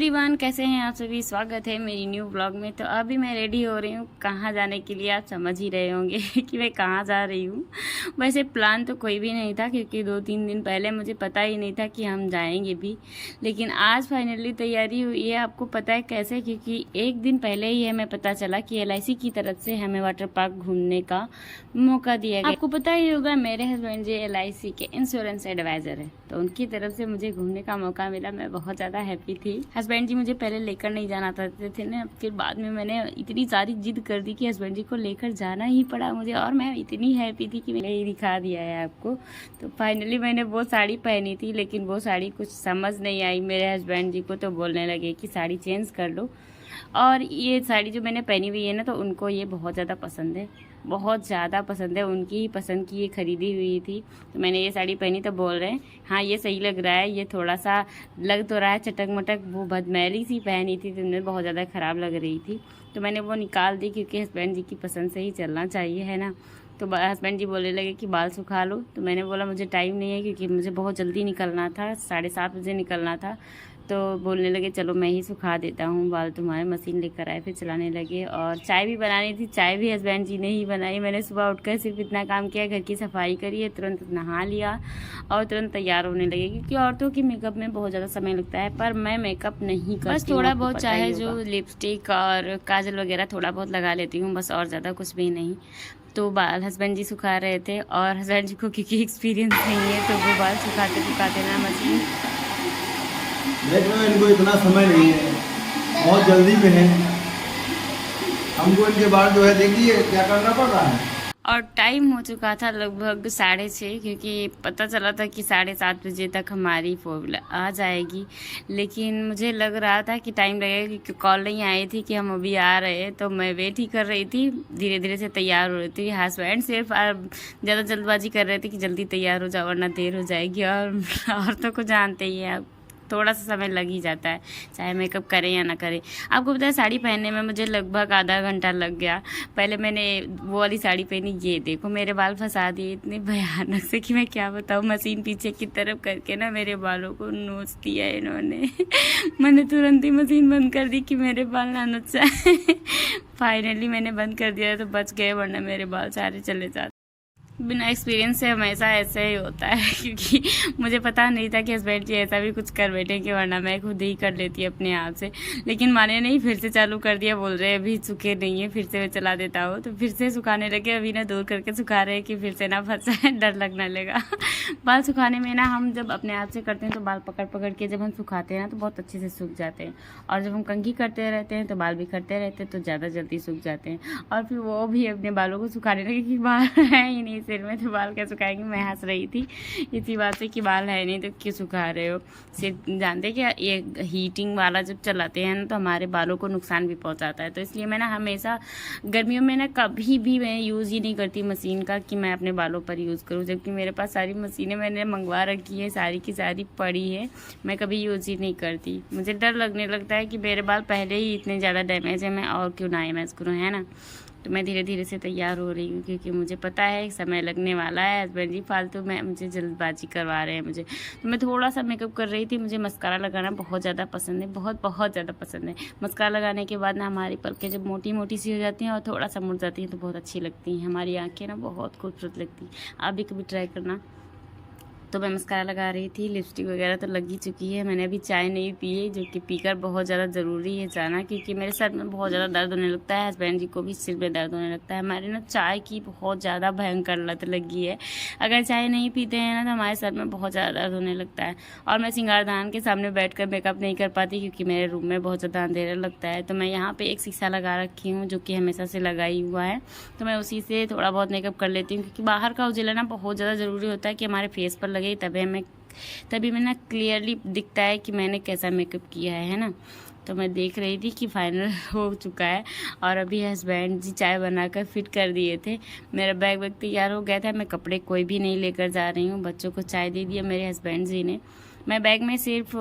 Everyone, कैसे हैं आप सभी। स्वागत है मेरी न्यू ब्लॉग में। तो अभी मैं रेडी हो रही हूँ कहाँ जाने के लिए। आप समझ ही रहे होंगे कि मैं कहाँ जा रही हूँ। वैसे प्लान तो कोई भी नहीं था, क्योंकि 2-3 दिन पहले मुझे पता ही नहीं था कि हम जाएंगे भी। लेकिन आज फाइनली तैयारी हुई है। आपको पता है कैसे? क्योंकि एक दिन पहले ही हमें पता चला कि LIC की तरफ से हमें वाटर पार्क घूमने का मौका दिया गया। आपको पता ही होगा, मेरे हस्बैंड जी LIC के इंश्योरेंस एडवाइज़र है, तो उनकी तरफ से मुझे घूमने का मौका मिला। मैं बहुत ज़्यादा हैप्पी थी। हस्बैंड जी मुझे पहले लेकर नहीं जाना चाहते थे ना, फिर बाद में मैंने इतनी सारी जिद कर दी कि हस्बैंड जी को लेकर जाना ही पड़ा मुझे। और मैं इतनी हैप्पी थी कि मैंने ही दिखा दिया है आपको। तो फाइनली मैंने वो साड़ी पहनी थी, लेकिन वो साड़ी कुछ समझ नहीं आई मेरे हस्बैंड जी को। तो बोलने लगे कि साड़ी चेंज कर लो। और ये साड़ी जो मैंने पहनी हुई है ना, तो उनको ये बहुत ज़्यादा पसंद है, बहुत ज़्यादा पसंद है। उनकी ही पसंद की ये खरीदी हुई थी। तो मैंने ये साड़ी पहनी तो बोल रहे हैं हाँ ये सही लग रहा है। ये थोड़ा सा लग तो रहा है चटक मटक, वो बदमैली सी पहनी थी तो उन्हें बहुत ज़्यादा ख़राब लग रही थी। तो मैंने वो निकाल दी, क्योंकि हस्बैंड जी की पसंद से ही चलना चाहिए, है ना। तो हस्बैंड जी बोलने लगे कि बाल सुखा लो। तो मैंने बोला मुझे टाइम नहीं है, क्योंकि मुझे बहुत जल्दी निकलना था, 7:30 बजे निकलना था। तो बोलने लगे चलो मैं ही सुखा देता हूँ बाल तुम्हारे। मशीन लेकर आए, फिर चलाने लगे। और चाय भी बनानी थी, चाय भी हस्बैंड जी ने ही बनाई। मैंने सुबह उठकर सिर्फ इतना काम किया, घर की सफाई करी है, तुरंत नहा लिया और तुरंत तैयार होने लगे। क्योंकि औरतों की मेकअप में बहुत ज़्यादा समय लगता है, पर मैं मेकअप नहीं करती, बस थोड़ा बहुत चाहे जो लिपस्टिक और काजल वगैरह थोड़ा बहुत लगा लेती हूँ, बस, और ज़्यादा कुछ भी नहीं। तो बाल हस्बैंड जी सुखा रहे थे, और हस्बैंड जी को क्योंकि एक्सपीरियंस नहीं है, तो वो बाल सुखाते सुखाते ना मशीन देख लो, इनको इतना समय नहीं है, बहुत जल्दी में है। हमको इनके बाल जो है देखिए क्या करना पड़ रहा है। और टाइम हो चुका था लगभग 6:30, क्योंकि पता चला था कि 7:30 बजे तक हमारी 4 व्हीलर आ जाएगी। लेकिन मुझे लग रहा था कि टाइम लगेगा, क्योंकि कॉल नहीं आई थी कि हम अभी आ रहे हैं। तो मैं वेट ही कर रही थी, धीरे धीरे से तैयार हो रही थी। हस्बैंड सिर्फ ज़्यादा जल्दबाजी कर रहे थे कि जल्दी तैयार हो जाओ वरना देर हो जाएगी। और औरतों को जानते ही हैं, थोड़ा सा समय लग ही जाता है, चाहे मेकअप करें या ना करें। आपको पता है साड़ी पहनने में मुझे लगभग आधा घंटा लग गया। पहले मैंने वो वाली साड़ी पहनी, ये देखो मेरे बाल फंसा दिए इतने भयानक से कि मैं क्या बताऊँ। मशीन पीछे की तरफ करके ना मेरे बालों को नोच दिया इन्होंने। मैंने तुरंत ही मशीन बंद कर दी कि मेरे बाल ना नोच जाए। फाइनली मैंने बंद कर दिया तो बच गए, वरना मेरे बाल सारे चले जाते। बिना एक्सपीरियंस से हमेशा ऐसे ही होता है, क्योंकि मुझे पता नहीं था कि हस्बैंड जी ऐसा भी कुछ कर बैठेंगे, वरना मैं खुद ही कर लेती अपने आप से। लेकिन माने नहीं, फिर से चालू कर दिया। बोल रहे अभी सूखे नहीं है, फिर से मैं चला देता हूँ। तो फिर से सुखाने लगे। अभी ना दूर करके सुखा रहे हैं कि फिर से ना फंसा, डर लगने लगा। बाल सुखाने में ना हम जब अपने हाथ से करते हैं तो बाल पकड़ पकड़ के जब हम सुखाते हैं ना तो बहुत अच्छे से सूख जाते हैं। और जब हम कंघी करते रहते हैं तो बाल बिखरते रहते हैं, तो ज़्यादा जल्दी सूख जाते हैं। और फिर वो भी अपने बालों को सुखाने लगे कि बाल है ही नहीं सिर में, तो बाल क्या सुखाएंगे। मैं हंस रही थी इसी बात से कि बाल है नहीं तो क्यों सुखा रहे हो। सिर जानते क्या, ये हीटिंग वाला जब चलाते हैं ना तो हमारे बालों को नुकसान भी पहुंचाता है। तो इसलिए मैं ना हमेशा गर्मियों में ना कभी भी मैं यूज़ ही नहीं करती मशीन का कि मैं अपने बालों पर यूज़ करूँ। जबकि मेरे पास सारी मशीनें मैंने मंगवा रखी है, सारी की सारी पड़ी है, मैं कभी यूज़ ही नहीं करती। मुझे डर लगने लगता है कि मेरे बाल पहले ही इतने ज़्यादा डैमेज है, मैं और क्यों ना डैमेज करूँ, है ना। तो मैं धीरे धीरे से तैयार हो रही हूँ, क्योंकि मुझे पता है समय लगने वाला है। हस्बैंड जी फालतू में मुझे जल्दबाजी करवा रहे हैं मुझे। तो मैं थोड़ा सा मेकअप कर रही थी। मुझे मस्कारा लगाना बहुत ज़्यादा पसंद है, बहुत बहुत ज़्यादा पसंद है। मस्कारा लगाने के बाद ना हमारी पलकें जब मोटी मोटी सी हो जाती हैं और थोड़ा सा मुड़ जाती हैं तो बहुत अच्छी लगती हैं। हमारी आँखें ना बहुत खूबसूरत लगती हैं। आप भी कभी ट्राई करना। तो मैं मस्कारा लगा रही थी, लिपस्टिक वगैरह तो लग ही चुकी है। मैंने अभी चाय नहीं पी है, जो कि पीकर बहुत ज़्यादा ज़रूरी है जाना, क्योंकि मेरे सर में बहुत ज़्यादा दर्द होने लगता है। हस्बैंड जी को भी सिर में दर्द होने लगता है। हमारे ना चाय की बहुत ज़्यादा भयंकर लत लगी है। अगर चाय नहीं पीते हैं ना तो हमारे सर में बहुत ज़्यादा दर्द होने लगता है। और मैं सिंगारदान के सामने बैठ कर मेकअप नहीं कर पाती, क्योंकि मेरे रूम में बहुत ज़्यादा अंधेरा लगता है। तो मैं यहाँ पर एक शीशा लगा रखी हूँ, जो कि हमेशा से लगाई हुआ है। तो मैं उसी से थोड़ा बहुत मेकअप कर लेती हूँ, क्योंकि बाहर का उजाला ना बहुत ज़्यादा ज़रूरी होता है कि हमारे फेस पर लगे, तभी मैं ना क्लियरली दिखता है कि मैंने कैसा मेकअप किया है ना। तो मैं देख रही थी कि फाइनल हो चुका है। और अभी हस्बैंड जी चाय बनाकर फिट कर दिए थे। मेरा बैग वैग तैयार हो गया था। मैं कपड़े कोई भी नहीं लेकर जा रही हूँ, बच्चों को चाय दे दिया मेरे हस्बैंड जी ने। मैं बैग में सिर्फ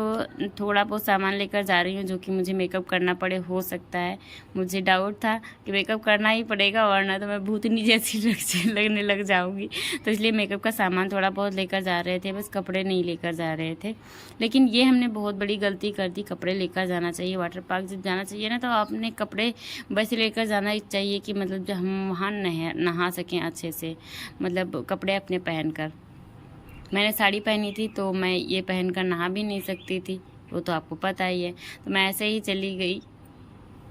थोड़ा बहुत सामान लेकर जा रही हूँ जो कि मुझे मेकअप करना पड़े, हो सकता है। मुझे डाउट था कि मेकअप करना ही पड़ेगा वरना तो मैं भूतनी जैसी लगने लग जाऊँगी, तो इसलिए मेकअप का सामान थोड़ा बहुत लेकर जा रहे थे, बस कपड़े नहीं लेकर जा रहे थे। लेकिन ये हमने बहुत बड़ी गलती कर दी, कपड़े लेकर जाना चाहिए। वाटर पार्क जब जाना चाहिए ना तो आपने कपड़े वैसे लेकर जाना चाहिए कि मतलब जो हम वहाँ नहा सकें अच्छे से, मतलब कपड़े अपने पहन कर। मैंने साड़ी पहनी थी तो मैं ये पहन कर नहा भी नहीं सकती थी, वो तो आपको पता ही है। तो मैं ऐसे ही चली गई।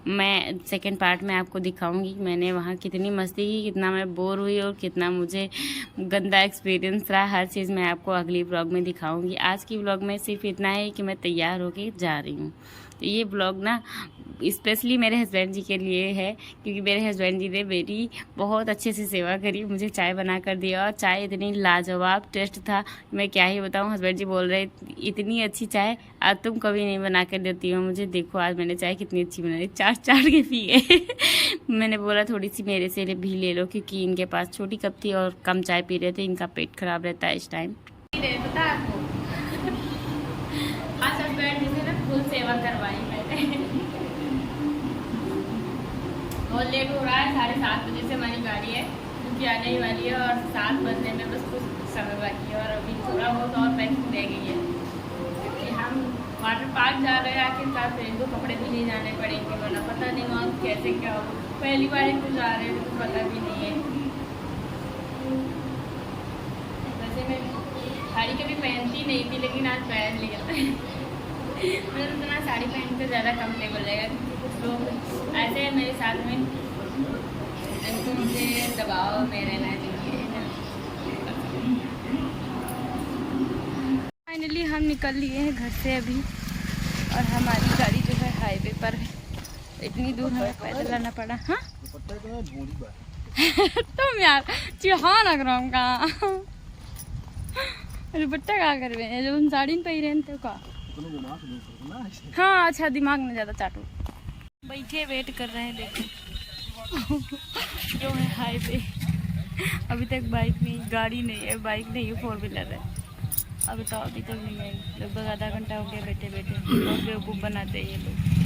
मैं सेकंड पार्ट में आपको दिखाऊंगी मैंने वहाँ कितनी मस्ती की, कितना मैं बोर हुई और कितना मुझे गंदा एक्सपीरियंस रहा। हर चीज़ मैं आपको अगली व्लॉग में दिखाऊंगी। आज की व्लॉग में सिर्फ इतना है कि मैं तैयार होके जा रही हूँ। तो ये व्लॉग ना स्पेशली मेरे हस्बैंड जी के लिए है, क्योंकि मेरे हस्बैंड जी ने मेरी बहुत अच्छे से सेवा करी, मुझे चाय बना कर दिया और चाय इतनी लाजवाब टेस्ट था, मैं क्या ही बताऊं। हस्बैंड जी बोल रहे इतनी अच्छी चाय आज तुम कभी नहीं बना कर देती हो मुझे, देखो आज मैंने चाय कितनी अच्छी बनाई, चाट के पी गए। मैंने बोला थोड़ी सी मेरे से भी ले लो, क्योंकि इनके पास छोटी कप थी और कम चाय पी रहे थे, इनका पेट खराब रहता है इस टाइम। पता आपको आज हस्बैंड जी से ना फुल सेवा करवाई मैंने। बहुत लेट हो रहा है, 7:30 बजे से हमारी गाड़ी है क्योंकि आने ही वाली है और 7 बजने में बस कुछ समय बाकी है और अभी थोड़ा बहुत और पैकिंग रह गई है क्योंकि हम वाटर पार्क जा रहे हैं। आखिरकार फिर इनको कपड़े भी नहीं जाने पड़ेंगे वरना पता नहीं वहाँ कैसे क्या हो। पहली बार इनको जा रहे हैं तो पता भी नहीं है। वैसे मैं साड़ी कभी पहनती नहीं थी लेकिन आज पहन लिया। मुझे तो ना साड़ी पहन कर ज़्यादा कम्फर्टेबल रहेगा क्योंकि कुछ लोग ऐसे हैं मेरे साथ में जिनको मुझे दबाव में रहना चाहिए ना। फाइनली हम निकल लिए हैं घर से अभी और हमारी गाड़ी जो है हाईवे पर है। इतनी दूर हमें पैदल आना पड़ा। हाँ तुम यार चिहान अगरम का दुपट्टा का कर रहे हैं जब हम साड़ी में पहन तो का। हाँ अच्छा दिमाग में ज़्यादा चाटो। बैठे वेट कर रहे हैं, देखो जो है हाईवे। अभी तक बाइक नहीं, गाड़ी नहीं है, बाइक नहीं है, 4 व्हीलर है। अभी तक नहीं आई, लगभग आधा घंटा हो गया बैठे बैठे। बहुत बेवकूफ़ बनाते हैं ये लोग।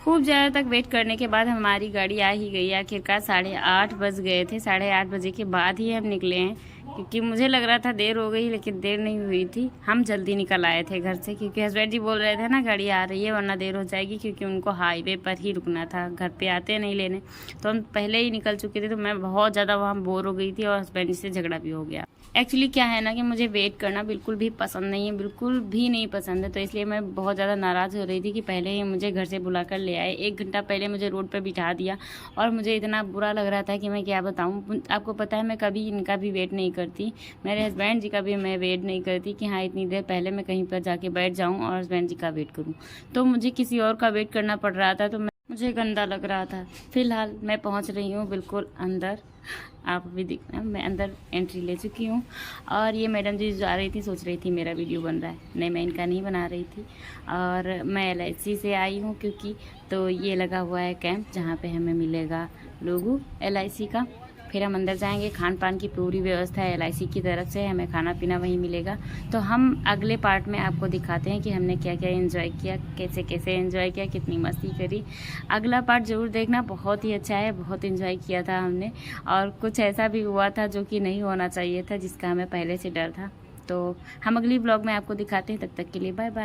खूब ज़्यादा तक वेट करने के बाद हमारी गाड़ी आ ही गई। आखिरकार 8:30 बज गए थे। 8:30 बजे के बाद ही हम निकले हैं क्योंकि मुझे लग रहा था देर हो गई, लेकिन देर नहीं हुई थी। हम जल्दी निकल आए थे घर से क्योंकि हस्बैंड जी बोल रहे थे ना गाड़ी आ रही है वरना देर हो जाएगी, क्योंकि उनको हाईवे पर ही रुकना था, घर पे आते नहीं लेने। तो हम पहले ही निकल चुके थे। तो मैं बहुत ज़्यादा वहाँ बोर हो गई थी और हस्बैंड जी से झगड़ा भी हो गया। एक्चुअली क्या है ना कि मुझे वेट करना बिल्कुल भी पसंद नहीं है, बिल्कुल भी नहीं पसंद है। तो इसलिए मैं बहुत ज़्यादा नाराज़ हो रही थी कि पहले ही मुझे घर से बुला कर ले आए। 1 घंटा पहले मुझे रोड पर बिठा दिया और मुझे इतना बुरा लग रहा था कि मैं क्या बताऊँ। आपको पता है मैं कभी इनका भी वेट नहीं करती, मेरे हस्बैंड जी का भी मैं वेट नहीं करती कि हाँ इतनी देर पहले मैं कहीं पर जाके बैठ जाऊँ और हस्बैंड जी का वेट करूँ। तो मुझे किसी और का वेट करना पड़ रहा था तो मुझे गंदा लग रहा था। फिलहाल मैं पहुँच रही हूँ बिल्कुल अंदर, आप भी दिखना। मैं अंदर एंट्री ले चुकी हूँ और ये मैडम जी जा रही थी, सोच रही थी मेरा वीडियो बन रहा है। नहीं, मैं इनका नहीं बना रही थी। और मैं LIC से आई हूँ क्योंकि तो ये लगा हुआ है कैंप जहाँ पे हमें मिलेगा लोगो LIC का। फिर हम अंदर जाएंगे, खान पान की पूरी व्यवस्था है LIC की तरफ से, हमें खाना पीना वहीं मिलेगा। तो हम अगले पार्ट में आपको दिखाते हैं कि हमने क्या क्या एंजॉय किया, कैसे कैसे एंजॉय किया, कितनी मस्ती करी। अगला पार्ट ज़रूर देखना, बहुत ही अच्छा है, बहुत एंजॉय किया था हमने। और कुछ ऐसा भी हुआ था जो कि नहीं होना चाहिए था, जिसका हमें पहले से डर था। तो हम अगली ब्लॉग में आपको दिखाते हैं। तब तक के लिए बाय बाय।